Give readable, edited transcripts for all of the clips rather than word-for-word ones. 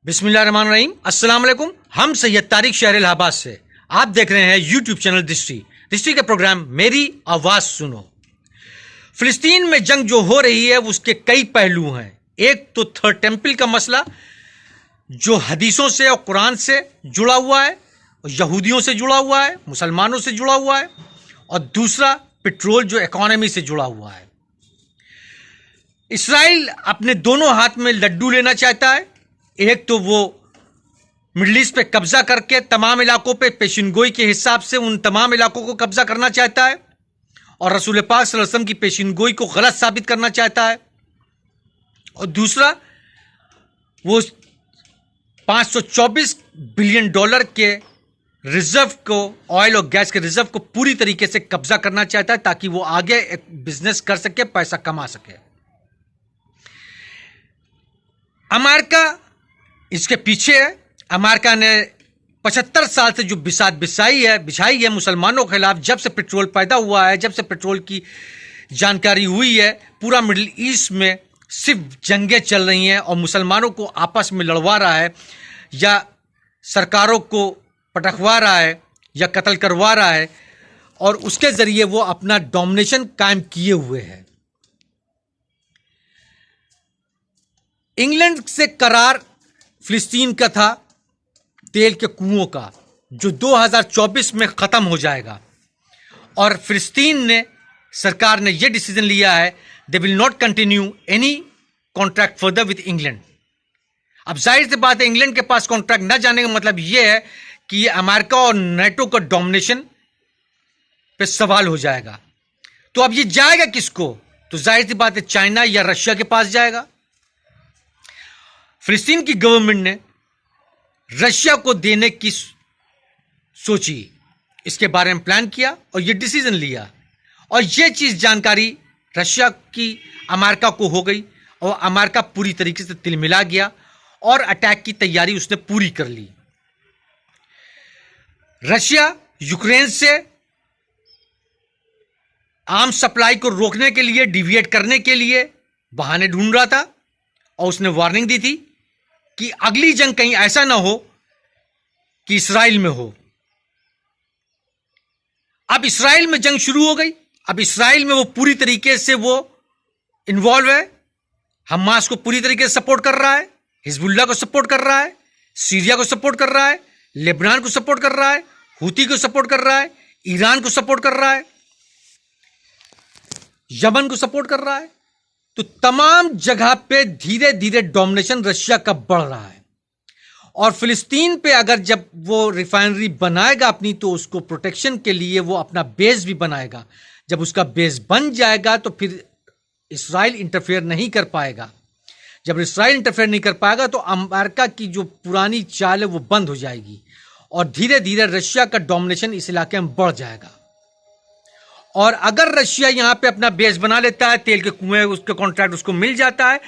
बिस्मिल्लाहिर्रहमानिर्रहीम। अस्सलाम वालेकुम। हम सैयद तारिक शहर इलाहाबाद से आप देख रहे हैं यूट्यूब चैनल दृष्टि के प्रोग्राम मेरी आवाज सुनो। फिलिस्तीन में जंग जो हो रही है उसके कई पहलू हैं। एक तो थर्ड टेम्पल का मसला जो हदीसों से और कुरान से जुड़ा हुआ है, और यहूदियों से जुड़ा हुआ है, मुसलमानों से जुड़ा हुआ है, और दूसरा पेट्रोल जो इकोनॉमी से जुड़ा हुआ है। इसराइल अपने दोनों हाथ में लड्डू लेना चाहता है। एक तो वो मिडिल ईस्ट पे कब्जा करके तमाम इलाकों पे पेशिनगोई के हिसाब से उन तमाम इलाकों को कब्जा करना चाहता है, और रसूल पाक सल्लल्लाहु अलैहि वसल्लम की पेशिनगोई को गलत साबित करना चाहता है। और दूसरा वो 524 बिलियन डॉलर के रिजर्व को, ऑयल और गैस के रिजर्व को पूरी तरीके से कब्जा करना चाहता है ताकि वो आगे एक बिजनेस कर सके, पैसा कमा सके। अमेरिका इसके पीछे है। अमेरिका ने 75 साल से जो बिसात बिछाई है मुसलमानों के खिलाफ। जब से पेट्रोल पैदा हुआ है, जब से पेट्रोल की जानकारी हुई है, पूरा मिडिल ईस्ट में सिर्फ जंगें चल रही हैं और मुसलमानों को आपस में लड़वा रहा है, या सरकारों को पटकवा रहा है, या कत्ल करवा रहा है, और उसके जरिए वो अपना डोमिनेशन कायम किए हुए है। इंग्लैंड से करार फिलिस्तीन का था तेल के कुओं का, जो 2024 में खत्म हो जाएगा, और फिलिस्तीन ने सरकार ने यह डिसीजन लिया है they will not continue any contract further with England. अब जाहिर सी बात है इंग्लैंड के पास कॉन्ट्रैक्ट न जाने का मतलब यह है कि अमेरिका और नेटो का डोमिनेशन पे सवाल हो जाएगा। तो अब ये जाएगा किसको? तो जाहिर सी बात है चाइना या रशिया के पास जाएगा। फिलिस्तीन की गवर्नमेंट ने रशिया को देने की सोची, इसके बारे में प्लान किया और यह डिसीजन लिया, और यह चीज जानकारी रशिया की अमेरिका को हो गई, और अमेरिका पूरी तरीके से तिलमिला गया और अटैक की तैयारी उसने पूरी कर ली। रशिया यूक्रेन से आर्म सप्लाई को रोकने के लिए, डिविएट करने के लिए बहाने ढूंढ रहा था, और उसने वार्निंग दी थी कि अगली जंग कहीं ऐसा ना हो कि इसराइल में हो। अब इसराइल में जंग शुरू हो गई। अब इसराइल में वो पूरी तरीके से वो इन्वॉल्व है। हमास को पूरी तरीके से सपोर्ट कर रहा है, हिजबुल्लाह को सपोर्ट कर रहा है, सीरिया को सपोर्ट कर रहा है, लेबनान को सपोर्ट कर रहा है, हूती को सपोर्ट कर रहा है, ईरान को सपोर्ट कर रहा है, यमन को सपोर्ट कर रहा है। तो तमाम जगह पे धीरे धीरे डोमिनेशन रशिया का बढ़ रहा है। और फिलिस्तीन पे अगर जब वो रिफाइनरी बनाएगा अपनी, तो उसको प्रोटेक्शन के लिए वो अपना बेस भी बनाएगा। जब उसका बेस बन जाएगा तो फिर इसराइल इंटरफेयर नहीं कर पाएगा। जब इसराइल इंटरफेयर नहीं कर पाएगा तो अमेरिका की जो पुरानी चाल है वो बंद हो जाएगी, और धीरे धीरे रशिया का डोमिनेशन इस इलाके में बढ़ जाएगा। और अगर रशिया यहां पे अपना बेस बना लेता है, तेल के कुएं, उसके कॉन्ट्रैक्ट उसको मिल जाता है,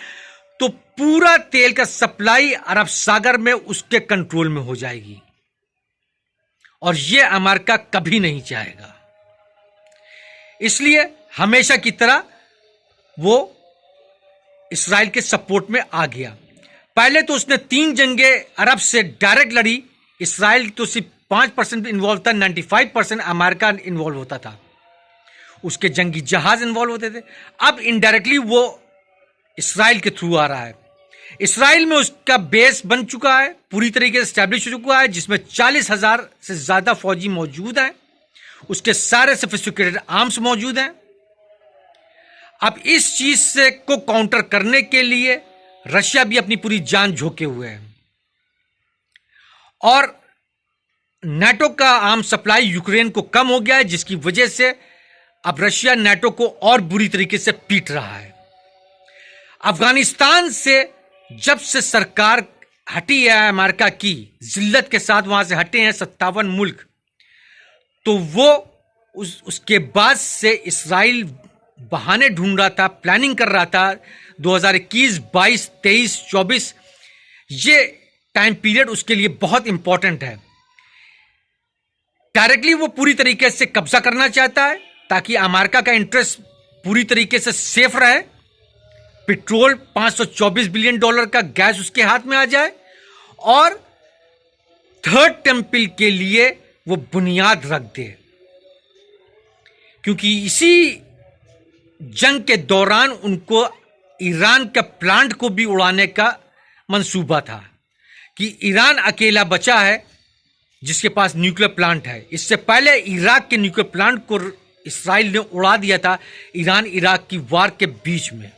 तो पूरा तेल का सप्लाई अरब सागर में उसके कंट्रोल में हो जाएगी, और यह अमेरिका कभी नहीं चाहेगा। इसलिए हमेशा की तरह वो इसराइल के सपोर्ट में आ गया। पहले तो उसने 3 जंगें अरब से डायरेक्ट लड़ी। इसराइल तो सिर्फ 5% इन्वॉल्व था, 95% अमेरिका इन्वॉल्व होता था, उसके जंगी जहाज इन्वॉल्व होते थे। अब इनडायरेक्टली वो इसराइल के थ्रू आ रहा है। इसराइल में उसका बेस बन चुका है, पूरी तरीके से स्टैब्लिश हो चुका है, जिसमें 40,000 से ज्यादा फौजी मौजूद हैं, उसके सारे सोफिस्टिकेटेड आर्म्स मौजूद हैं। अब इस चीज से को काउंटर करने के लिए रशिया भी अपनी पूरी जान झोंके हुए है, और नाटो का आर्म सप्लाई यूक्रेन को कम हो गया है, जिसकी वजह से अब रशिया नाटो को और बुरी तरीके से पीट रहा है। अफगानिस्तान से जब से सरकार हटी है अमेरिका की, जिल्लत के साथ वहां से हटे हैं 57 मुल्क, तो वो उसके बाद से इसराइल बहाने ढूंढ रहा था, प्लानिंग कर रहा था। 2021, 22, 23, 24 ये टाइम पीरियड उसके लिए बहुत इंपॉर्टेंट है। डायरेक्टली वो पूरी तरीके से कब्जा करना चाहता है ताकि अमेरिका का इंटरेस्ट पूरी तरीके से सेफ रहे, पेट्रोल $524 बिलियन का गैस उसके हाथ में आ जाए, और थर्ड टेंपल के लिए वो बुनियाद रख दे, क्योंकि इसी जंग के दौरान उनको ईरान के प्लांट को भी उड़ाने का मंसूबा था कि ईरान अकेला बचा है जिसके पास न्यूक्लियर प्लांट है। इससे पहले इराक के न्यूक्लियर प्लांट को इस्राइल ने उड़ा दिया था ईरान इराक की वार के बीच में।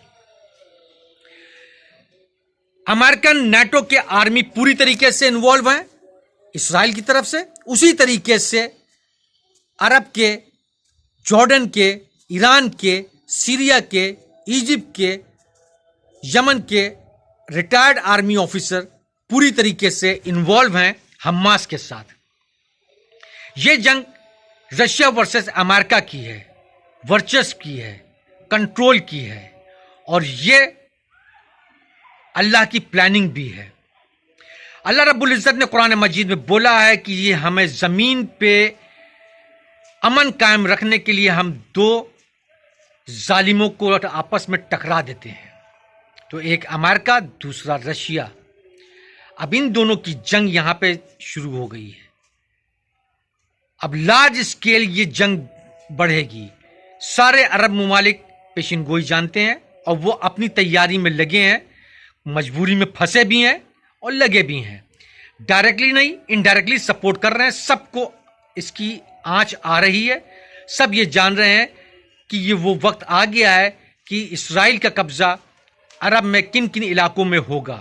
अमेरिकन नाटो के आर्मी पूरी तरीके से इन्वॉल्व है इस्राइल की तरफ से, उसी तरीके से अरब के, जॉर्डन के, ईरान के, सीरिया के, इजिप्ट के, यमन के रिटायर्ड आर्मी ऑफिसर पूरी तरीके से इन्वॉल्व हैं हमास के साथ। यह जंग रशिया वर्सेस अमेरिका की है, वर्चस्व की है, कंट्रोल की है, और यह अल्लाह की प्लानिंग भी है। अल्लाह रब्बुल इज्जत ने कुरान मजीद में बोला है कि ये हमें जमीन पे अमन कायम रखने के लिए हम दो जालिमों को आपस में टकरा देते हैं, तो एक अमेरिका, दूसरा रशिया। अब इन दोनों की जंग यहां पे शुरू हो गई है। अब लार्ज स्केल ये जंग बढ़ेगी। सारे अरब ममालिक पेशिन गोई जानते हैं और वो अपनी तैयारी में लगे हैं, मजबूरी में फंसे भी हैं और लगे भी हैं। डायरेक्टली नहीं, इनडायरेक्टली सपोर्ट कर रहे हैं। सबको इसकी आंच आ रही है। सब ये जान रहे हैं कि ये वो वक्त आ गया है कि इस्राइल का कब्जा अरब में किन किन इलाकों में होगा।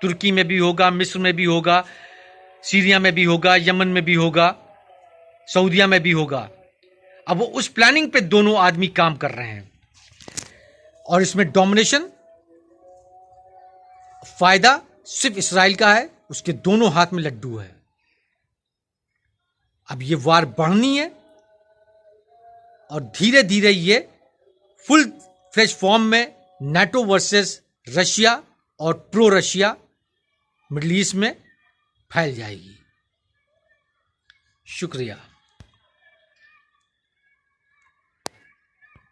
तुर्की में भी होगा, मिस्र में भी होगा, सीरिया में भी होगा, यमन में भी होगा, सऊदिया में भी होगा। अब वो उस प्लानिंग पे दोनों आदमी काम कर रहे हैं और इसमें डोमिनेशन फायदा सिर्फ इस्राइल का है, उसके दोनों हाथ में लड्डू है। अब ये वार बढ़नी है और धीरे धीरे ये फुल फ्लेज फॉर्म में नाटो वर्सेस रशिया और प्रो रशिया मिडिल ईस्ट में फैल जाएगी। शुक्रिया।